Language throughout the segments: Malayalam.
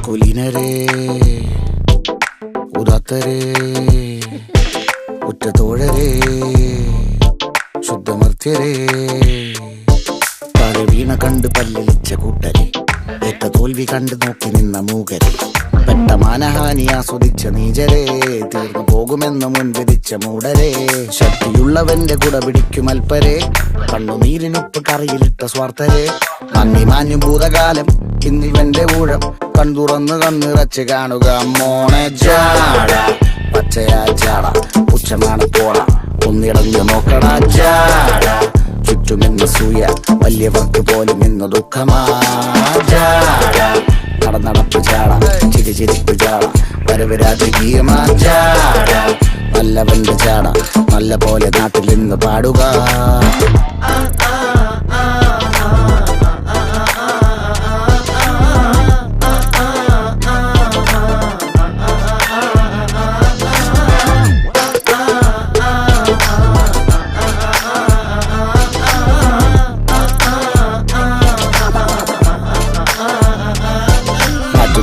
കുലീനരേ ഉദാത്തരേ ഉറ്റതോഴരേ ശുദ്ധമർത്യരേ താഴെ വീണ കണ്ട് പല്ലിളിച്ച കൂട്ടരെ ഏറ്റ തോൽവി കണ്ട് നോക്കി നിന്ന മൂകരെ പെട്ട മാനഹാനി ആസ്വദിച്ച നീചരെ തീർന്നു പോകുമെന്ന് മുൻവിധിച്ച മൂടരെ ശക്തിയുള്ളവന്റെ കുട പിടിക്കും അൽപ്പരെ കണ്ണുനീരിനൊപ്പ് കറിയിലിട്ട സ്വാർത്ഥരെ നന്ദി മാഞ്ഞു ഭൂതകാലം ഇന്നിവന്റെ ഊഴം കൺതുറന്ന് കണ്ണിറച്ച് കാണുക മോണെ ജാട പച്ചയാ ജാട പുച്ഛമാണ് പോള ഒന്നിടഞ്ഞു നോക്കടാ ജാട ചുറ്റുമെന്ന് സൂയ വലിയവർക്ക് പോലും ഇന്ന് ദുഃഖമാ ജാട നടപ്പ് ജാട ചിരിച്ചിരിപ്പ് ജാട വരവ് രാജകീയമാ ജാട നല്ലവന്റെ ജാട നല്ല പോലെ നാട്ടിൽ നിന്ന് പാടുക.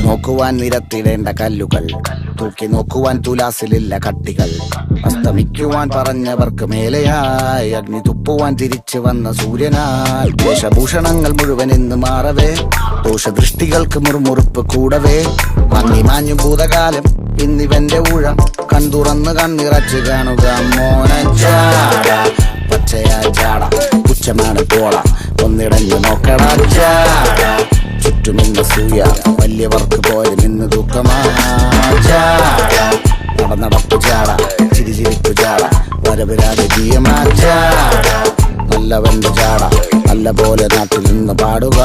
നോക്കുവാൻ നിരത്തിടേണ്ട കല്ലുകൾ തൂക്കി നോക്കുവാൻ തുലാസിലില്ല കട്ടികൾ അസ്തമിക്കുവാൻ പറഞ്ഞവർക്ക് മേലെയായി അഗ്നി തുപ്പുവാൻ തിരിച്ചു വന്ന സൂര്യനായി വേഷഭൂഷണങ്ങൾ മുഴുവൻ ഇന്ന് മാറവേ ദോഷദൃഷ്ടികൾക്ക് മുറുമുറുപ്പ് കൂടവേ മങ്ങി മാഞ്ഞു ഭൂതകാലം ഇന്നിവന്റെ ഊഴം കൺതുറന്ന് കണ്ണിറച്ച് കാണുക മോനെ ജാട പച്ചയാ ജാട പുച്ഛമാണ് പോള ഒന്നിടഞ്ഞു നോക്കടാ ജാട ചുറ്റുമിന്ന് സൂയ വലിയവർക്ക് പോലും ഇന്ന് ദുഃഖമാ ജാട നടപ്പ് ജാട ചിരിച്ചിരിപ്പ് ജാട വരവ് രാജകീയമാ ജാട നല്ലവന്റെ ജാട നല്ല പോലെ നാട്ടിൽ നിന്ന് പാടുക.